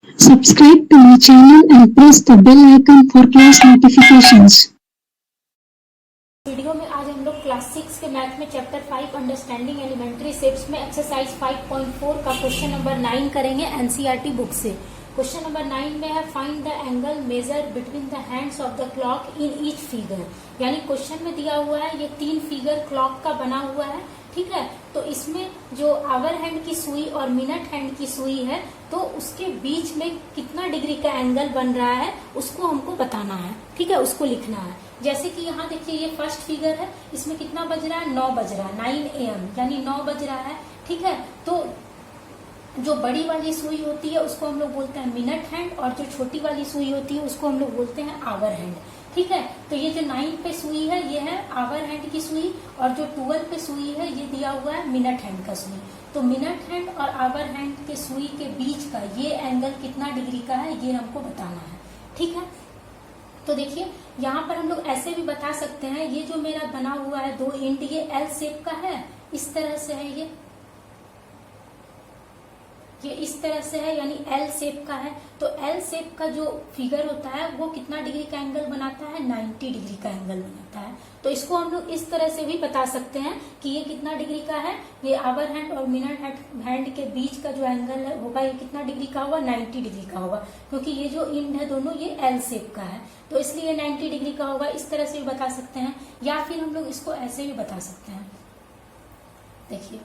Subscribe to my channel and press the bell icon for class notifications. Video में आज हम लोग class 6 के मैथ में चैप्टर 5 अंडरस्टैंडिंग एलिमेंट्री शेप्स में एक्सरसाइज 5.4 का क्वेश्चन नंबर 9 करेंगे एनसीईआरटी बुक से। क्वेश्चन नंबर 9 में है find the angle measure between the hands of the clock in each figure. यानी क्वेश्चन में दिया हुआ है ये 3 फिगर क्लॉक का बना हुआ है, ठीक है। तो इसमें जो आवर हैंड की सुई और मिनट हैंड की सुई है तो उसके बीच में कितना डिग्री का एंगल बन रहा है उसको हमको बताना है, ठीक है, उसको लिखना है। जैसे कि यहाँ देखिए ये फर्स्ट फिगर है, इसमें कितना बज रहा है, 9 बज रहा है, 9 AM यानी 9 बज रहा है, ठीक है। तो जो बड़ी वाली सुई होती है उसको हम लोग बोलते हैं मिनट हैंड और जो छोटी वाली सुई होती है उसको हम लोग बोलते हैं आवर हैंड, ठीक है। तो ये जो 9 पे सुई है ये है आवर हैंड की सुई और जो 12 पे सुई है ये दिया हुआ है मिनट हैंड का सुई। तो मिनट हैंड और आवर हैंड के सुई के बीच का ये एंगल कितना डिग्री का है ये हमको बताना है, ठीक है। तो देखिए यहाँ पर हम लोग ऐसे भी बता सकते हैं, ये जो मेरा बना हुआ है 2 एंड ये एल शेप का है, इस तरह से है ये इस तरह से है यानी एल शेप का है। तो एल शेप का जो फिगर होता है वो कितना डिग्री का एंगल बनाता है, 90 डिग्री का एंगल बनाता है। तो इसको हम लोग इस तरह से भी बता सकते हैं कि ये कितना डिग्री का है, ये आवर हैंड और मिनट हैंड के बीच का जो एंगल होगा ये कितना डिग्री का होगा, 90 डिग्री का होगा, क्योंकि ये जो एंड है दोनों ये एल शेप का है तो इसलिए 90 डिग्री का होगा। इस तरह से भी बता सकते हैं या फिर हम लोग इसको ऐसे भी बता सकते हैं। देखिए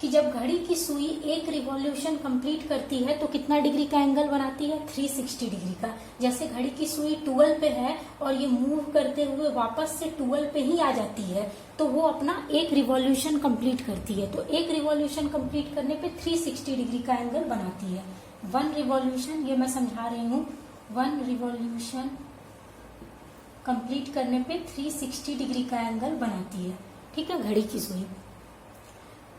कि जब घड़ी की सुई एक रिवॉल्यूशन कंप्लीट करती है तो कितना डिग्री का एंगल बनाती है, 360 डिग्री का। जैसे घड़ी की सुई 12 पे है और ये मूव करते हुए वापस से 12 पे ही आ जाती है तो वो अपना एक रिवॉल्यूशन कंप्लीट करती है। तो एक रिवॉल्यूशन कंप्लीट करने पे 360 डिग्री का एंगल बनाती है। 1 रिवॉल्यूशन, ये मैं समझा रही हूँ, 1 रिवॉल्यूशन कंप्लीट करने पे 360 डिग्री का एंगल बनाती है, ठीक है, घड़ी की सुई।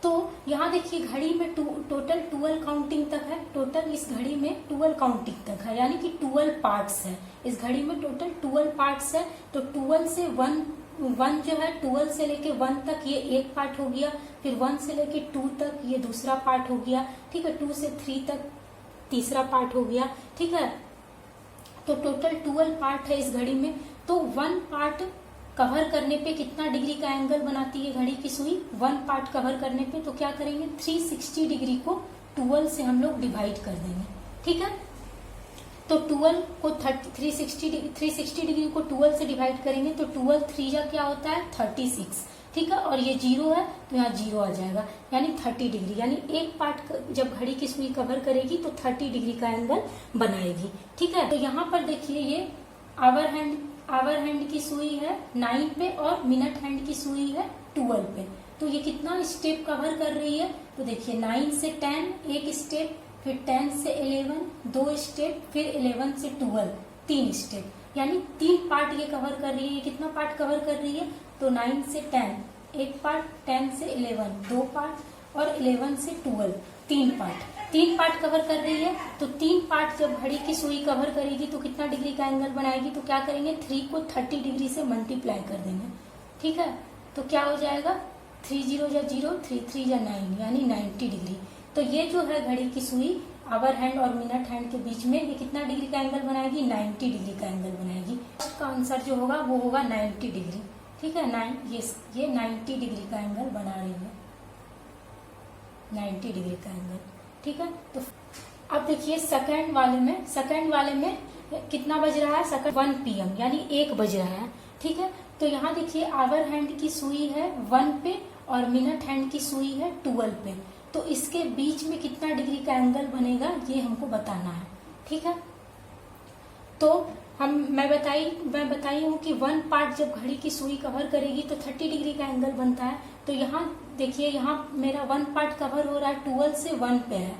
तो यहाँ देखिए घड़ी में टोटल 12 काउंटिंग तक है, टोटल इस घड़ी में 12 काउंटिंग तक है यानी कि 12 पार्ट्स है। इस घड़ी में टोटल 12 पार्ट्स है। तो 12 से 1 जो है 12 से लेके 1 तक ये एक पार्ट हो गया, फिर 1 से लेके 2 तक ये दूसरा पार्ट हो गया, ठीक है, 2 से 3 तक तीसरा पार्ट हो गया, ठीक है। तो टोटल 12 पार्ट है इस घड़ी में। तो 1 पार्ट कवर करने पे कितना डिग्री का एंगल बनाती है घड़ी की सुई, 1 पार्ट कवर करने पे तो क्या करेंगे, 360 डिग्री को 12 से हम लोग डिवाइड कर देंगे, ठीक है। तो 12 को 360 डिग्री को 12 से डिवाइड करेंगे तो 12 3 जा क्या होता है, 36, ठीक है। और ये 0 है तो यहाँ 0 आ जाएगा यानी 30 डिग्री, यानी एक पार्ट जब घड़ी की सुई कवर करेगी तो 30 डिग्री का एंगल बनाएगी, ठीक है। तो यहाँ पर देखिए ये आवर हैंड की सुई है 9 पे और मिनट हैंड की सुई है 12 पे। तो ये कितना स्टेप कवर कर रही है, तो देखिए 9 से 10 एक स्टेप, फिर 10 से 11 2 स्टेप, फिर 11 से 12 3 स्टेप, यानी 3 पार्ट ये कवर कर रही है। ये कितना पार्ट कवर कर रही है, तो 9 से 10 एक पार्ट, 10 से 11 2 पार्ट और 11 से 12 3 पार्ट कवर कर रही है। तो 3 पार्ट जब घड़ी की सुई कवर करेगी तो कितना डिग्री का एंगल बनाएगी, तो क्या करेंगे, 3 को 30 डिग्री से मल्टीप्लाई कर देंगे, ठीक है। तो क्या हो जाएगा, 3 0 या 0, 3 3 या 9 यानी 90 डिग्री। तो ये जो है घड़ी की सुई आवर हैंड और मिनट हैंड के बीच में ये कितना डिग्री का एंगल बनाएगी, 90 डिग्री का एंगल बनाएगी। फर्स्ट का आंसर जो होगा वो होगा 90 डिग्री, ठीक है। ये 90 डिग्री का एंगल बना रही है, 90 डिग्री का एंगल, ठीक है। तो अब देखिए सेकंड वाले में कितना बज रहा है, सेकंड 1 PM यानी 1 बज रहा है, ठीक है। तो यहाँ देखिए आवर हैंड की सुई है 1 पे और मिनट हैंड की सुई है 12 पे। तो इसके बीच में कितना डिग्री का एंगल बनेगा ये हमको बताना है, ठीक है। तो मैं बताई हूँ कि 1 पार्ट जब घड़ी की सुई कवर करेगी तो 30 डिग्री का एंगल बनता है। तो यहाँ देखिए यहाँ मेरा 1 पार्ट कवर हो रहा है 12 से 1 पे है,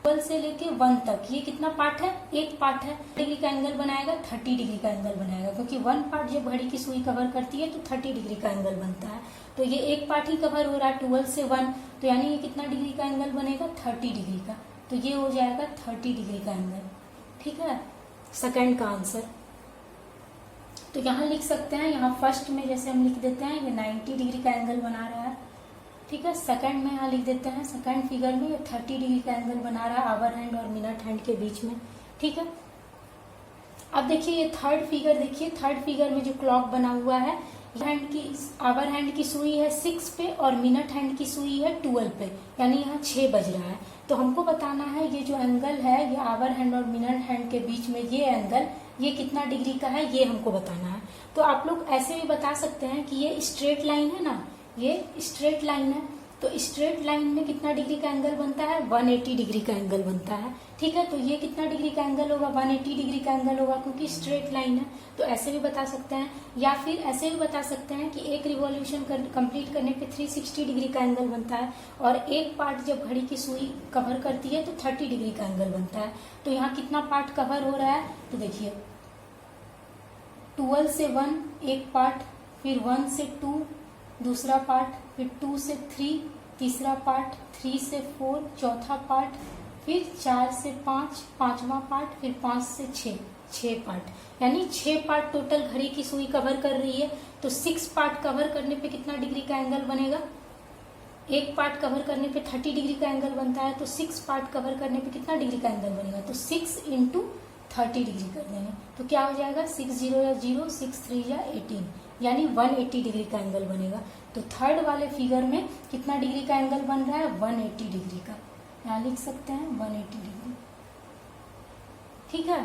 12 से लेके 1 तक ये कितना पार्ट है, एक पार्ट है। डिग्री का एंगल बनाएगा, 30 डिग्री का एंगल बनाएगा, क्योंकि 1 पार्ट जब घड़ी की सुई कवर करती है तो 30 डिग्री का एंगल बनता है। तो ये एक पार्ट ही कवर हो रहा है 12 से 1, तो यानी ये कितना डिग्री का एंगल बनेगा, 30 डिग्री का। तो ये हो जाएगा 30 डिग्री का एंगल, ठीक है, सेकंड का आंसर। तो यहाँ लिख सकते हैं, यहाँ फर्स्ट में जैसे हम लिख देते हैं ये 90 डिग्री का एंगल बना रहा है, ठीक है। सेकंड में यहाँ लिख देते हैं, सेकंड फिगर में ये 30 डिग्री का एंगल बना रहा है आवर हैंड और मिनट हैंड के बीच में, ठीक है। अब देखिए ये थर्ड फिगर, देखिए थर्ड फिगर में जो क्लॉक बना हुआ है, हैंड की आवर हैंड की सुई है 6 पे और मिनट हैंड की सुई है 12 पे, यानी यहाँ 6 बज रहा है। तो हमको बताना है ये जो एंगल है ये आवर हैंड और मिनट हैंड के बीच में ये एंगल ये कितना डिग्री का है, ये हमको बताना है। तो आप लोग ऐसे भी बता सकते हैं कि ये स्ट्रेट लाइन है ना, ये स्ट्रेट लाइन है, तो स्ट्रेट लाइन में कितना डिग्री का एंगल बनता है, 180 डिग्री का एंगल बनता है, ठीक है। तो ये कितना डिग्री का एंगल होगा, 180 डिग्री का एंगल होगा, क्योंकि स्ट्रेट लाइन है। तो ऐसे भी बता सकते हैं, या फिर ऐसे भी बता सकते हैं कि एक रिवॉल्यूशन कंप्लीट करने पे 360 डिग्री का एंगल बनता है, और एक पार्ट जब घड़ी की सुई कवर करती है तो 30 डिग्री का एंगल बनता है। तो यहाँ कितना पार्ट कवर हो रहा है, तो देखिए 12 से 1 एक पार्ट, फिर 1 से 2 दूसरा पार्ट, फिर 2 से 3 तीसरा पार्ट, 3 से 4 चौथा पार्ट, फिर 4 से 5 पांचवा पार्ट, फिर 5 से 6 पार्ट, यानी 6 पार्ट टोटल घड़ी की सुई कवर कर रही है। तो 6 पार्ट कवर करने पे कितना डिग्री का एंगल बनेगा, एक पार्ट कवर करने पे 30 डिग्री का एंगल बनता है, तो 6 पार्ट कवर करने पे कितना डिग्री का एंगल बनेगा, तो 6 इंटू 30 डिग्री कर देंगे तो क्या हो जाएगा, 6 0 या 0, 6 3 या 18, यानी 180 डिग्री का एंगल बनेगा। तो थर्ड वाले फिगर में कितना डिग्री का एंगल बन रहा है, 180 डिग्री का, यहाँ लिख सकते हैं 180 डिग्री, ठीक है।